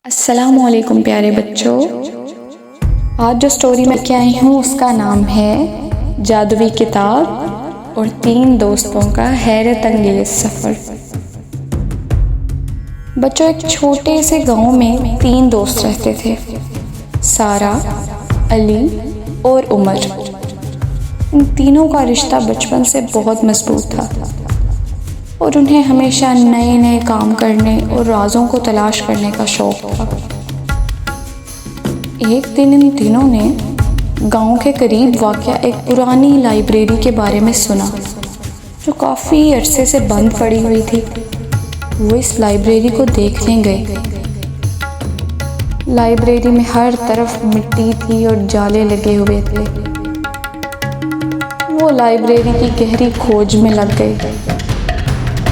السلام علیکم پیارے بچوں، آج جو سٹوری میں کیا آئی ہوں اس کا نام ہے جادوئی کتاب اور 3 دوستوں کا حیرت انگیز سفر۔ بچوں، ایک چھوٹے سے گاؤں میں 3 دوست رہتے تھے، سارا، علی اور عمر۔ ان تینوں کا رشتہ بچپن سے بہت مضبوط تھا اور انہیں ہمیشہ نئے نئے کام کرنے اور رازوں کو تلاش کرنے کا شوق تھا۔ ایک دن ان تینوں نے گاؤں کے قریب واقع ایک پرانی لائبریری کے بارے میں سنا جو کافی عرصے سے بند پڑی ہوئی تھی۔ وہ اس لائبریری کو دیکھنے گئے۔ لائبریری میں ہر طرف مٹی تھی اور جالے لگے ہوئے تھے۔ وہ لائبریری کی گہری کھوج میں لگ گئے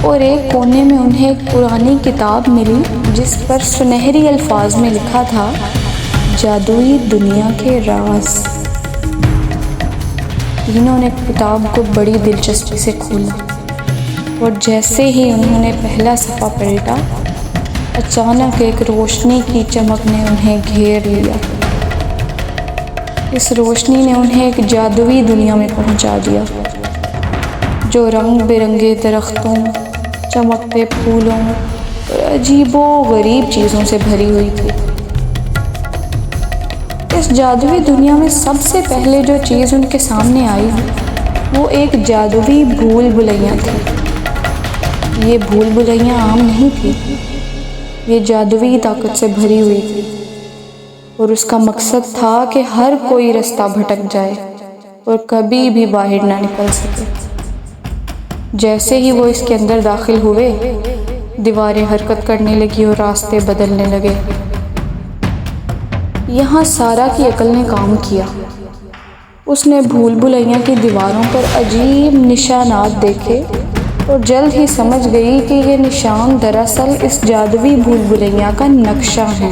اور ایک کونے میں انہیں ایک پرانی کتاب ملی جس پر سنہری الفاظ میں لکھا تھا، جادوئی دنیا کے راز۔ تینوں نے کتاب کو بڑی دلچسپی سے کھولا اور جیسے ہی انہوں نے پہلا صفحہ پلٹا، اچانک ایک روشنی کی چمک نے انہیں گھیر لیا۔ اس روشنی نے انہیں ایک جادوئی دنیا میں پہنچا دیا جو رنگ برنگے درختوں، چمکتے پھولوں اور عجیب و غریب چیزوں سے بھری ہوئی تھی۔ اس جادوئی دنیا میں سب سے پہلے جو چیز ان کے سامنے آئی وہ ایک جادوئی بھول بھلیاں تھی۔ یہ بھول بھلیاں عام نہیں تھی، یہ جادوئی طاقت سے بھری ہوئی تھی اور اس کا مقصد تھا کہ ہر کوئی رستہ بھٹک جائے اور کبھی بھی باہر نہ نکل سکے۔ جیسے ہی وہ اس کے اندر داخل ہوئے، دیواریں حرکت کرنے لگی اور راستے بدلنے لگے۔ یہاں سارا کی عقل نے کام کیا۔ اس نے بھول بھلیاں کی دیواروں پر عجیب نشانات دیکھے اور جلد ہی سمجھ گئی کہ یہ نشان دراصل اس جادوئی بھول بھلیاں کا نقشہ ہیں۔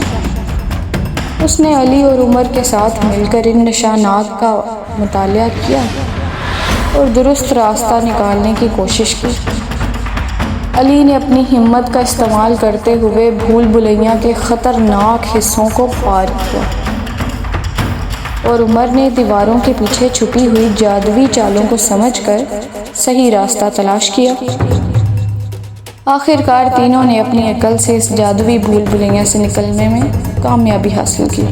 اس نے علی اور عمر کے ساتھ مل کر ان نشانات کا مطالعہ کیا اور درست راستہ نکالنے کی کوشش کی۔ علی نے اپنی ہمت کا استعمال کرتے ہوئے بھول بھلیاں کے خطرناک حصوں کو پار کیا اور عمر نے دیواروں کے پیچھے چھپی ہوئی جادوئی چالوں کو سمجھ کر صحیح راستہ تلاش کیا۔ آخر کار تینوں نے اپنی عقل سے اس جادوئی بھول بھلیاں سے نکلنے میں کامیابی حاصل کی۔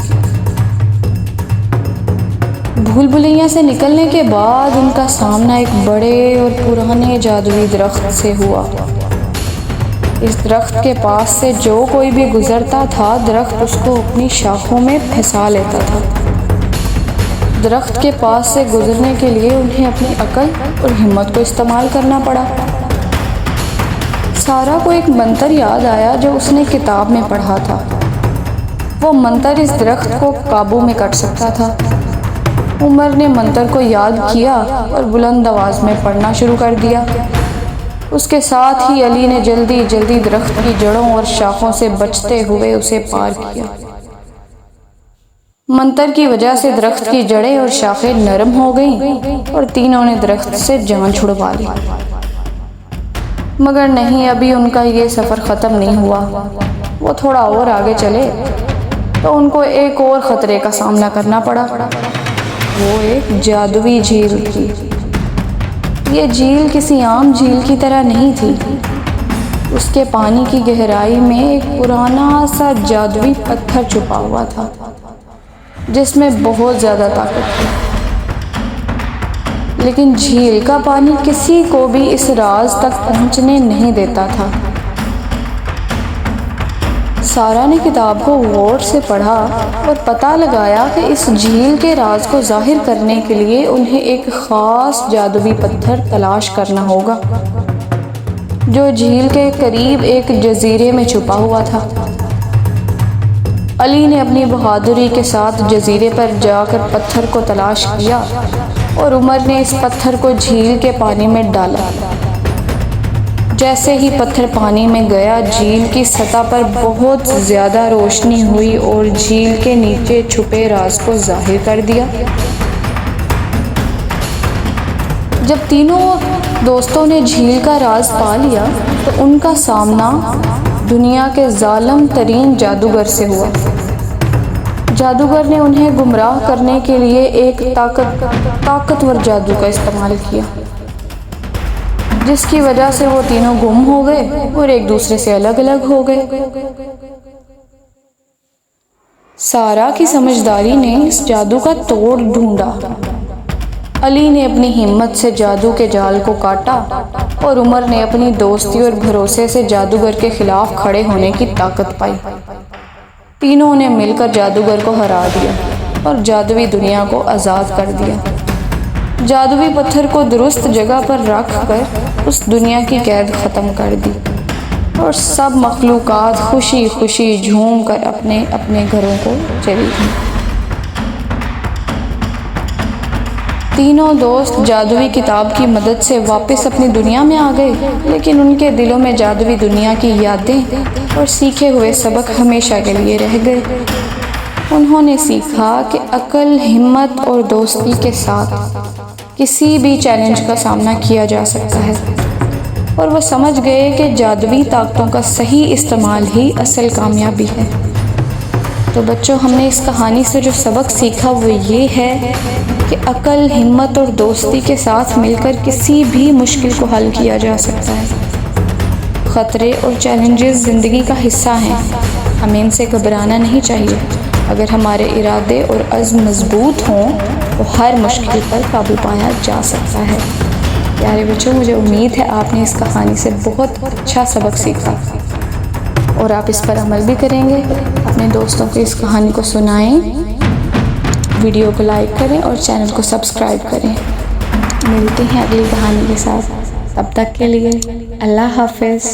بھول بھلیاں سے نکلنے کے بعد ان کا سامنا ایک بڑے اور پرانے جادوئی درخت سے ہوا۔ اس درخت کے پاس سے جو کوئی بھی گزرتا تھا، درخت اس کو اپنی شاخوں میں پھنسا لیتا تھا۔ درخت کے پاس سے گزرنے کے لیے انہیں اپنی عقل اور ہمت کو استعمال کرنا پڑا۔ سارا کو ایک منتر یاد آیا جو اس نے کتاب میں پڑھا تھا۔ وہ منتر اس درخت کو قابو میں کر سکتا تھا۔ عمر نے منتر کو یاد کیا اور بلند آواز میں پڑھنا شروع کر دیا۔ اس کے ساتھ ہی علی نے جلدی جلدی درخت کی جڑوں اور شاخوں سے بچتے ہوئے اسے پار کیا۔ منتر کی وجہ سے درخت کی جڑیں اور شاخیں نرم ہو گئیں اور تینوں نے درخت سے جان چھڑوا لی۔ مگر نہیں، ابھی ان کا یہ سفر ختم نہیں ہوا۔ وہ تھوڑا اور آگے چلے تو ان کو ایک اور خطرے کا سامنا کرنا پڑا۔ وہ ایک جادوئی جھیل تھی۔ یہ جھیل کسی عام جھیل کی طرح نہیں تھی۔ اس کے پانی کی گہرائی میں ایک پرانا سا جادوئی پتھر چھپا ہوا تھا جس میں بہت زیادہ طاقت تھی، لیکن جھیل کا پانی کسی کو بھی اس راز تک پہنچنے نہیں دیتا تھا۔ سارا نے کتاب کو غور سے پڑھا اور پتہ لگایا کہ اس جھیل کے راز کو ظاہر کرنے کے لیے انہیں ایک خاص جادوئی پتھر تلاش کرنا ہوگا جو جھیل کے قریب ایک جزیرے میں چھپا ہوا تھا۔ علی نے اپنی بہادری کے ساتھ جزیرے پر جا کر پتھر کو تلاش کیا اور عمر نے اس پتھر کو جھیل کے پانی میں ڈالا۔ جیسے ہی پتھر پانی میں گیا، جھیل کی سطح پر بہت زیادہ روشنی ہوئی اور جھیل کے نیچے چھپے راز کو ظاہر کر دیا۔ جب تینوں دوستوں نے جھیل کا راز پا لیا تو ان کا سامنا دنیا کے ظالم ترین جادوگر سے ہوا۔ جادوگر نے انہیں گمراہ کرنے کے لیے ایک طاقتور جادو کا استعمال کیا، جس کی وجہ سے وہ تینوں گم ہو گئے اور ایک دوسرے سے الگ الگ ہو گئے۔ سارا کی سمجھداری نے اس جادو کا توڑ ڈھونڈا۔ علی نے اپنی ہمت سے جادو کے جال کو کاٹا اور عمر نے اپنی دوستی اور بھروسے سے جادوگر کے خلاف کھڑے ہونے کی طاقت پائی۔ تینوں نے مل کر جادوگر کو ہرا دیا اور جادوئی دنیا کو آزاد کر دیا۔ جادوئی پتھر کو درست جگہ پر رکھ کر اس دنیا کی قید ختم کر دی اور سب مخلوقات خوشی خوشی جھوم کر اپنے اپنے گھروں کو چلی گئیں۔ تینوں دوست جادوئی کتاب کی مدد سے واپس اپنی دنیا میں آ گئے، لیکن ان کے دلوں میں جادوئی دنیا کی یادیں اور سیکھے ہوئے سبق ہمیشہ کے لیے رہ گئے۔ انہوں نے سیکھا کہ عقل، ہمت اور دوستی کے ساتھ کسی بھی چیلنج کا سامنا کیا جا سکتا ہے، اور وہ سمجھ گئے کہ جادوئی طاقتوں کا صحیح استعمال ہی اصل کامیابی ہے۔ تو بچوں، ہم نے اس کہانی سے جو سبق سیکھا وہ یہ ہے کہ عقل، ہمت اور دوستی کے ساتھ مل کر کسی بھی مشکل کو حل کیا جا سکتا ہے۔ خطرے اور چیلنجز زندگی کا حصہ ہیں، ہمیں ان سے گھبرانا نہیں چاہیے۔ اگر ہمارے ارادے اور عزم مضبوط ہوں تو ہر مشکل پر قابو پایا جا سکتا ہے۔ پیارے بچوں، مجھے امید ہے آپ نے اس کہانی سے بہت اچھا سبق سیکھا اور آپ اس پر عمل بھی کریں گے۔ اپنے دوستوں کو اس کہانی کو سنائیں، ویڈیو کو لائک کریں اور چینل کو سبسکرائب کریں۔ ملتے ہیں اگلی کہانی کے ساتھ، تب تک کے لیے اللہ حافظ۔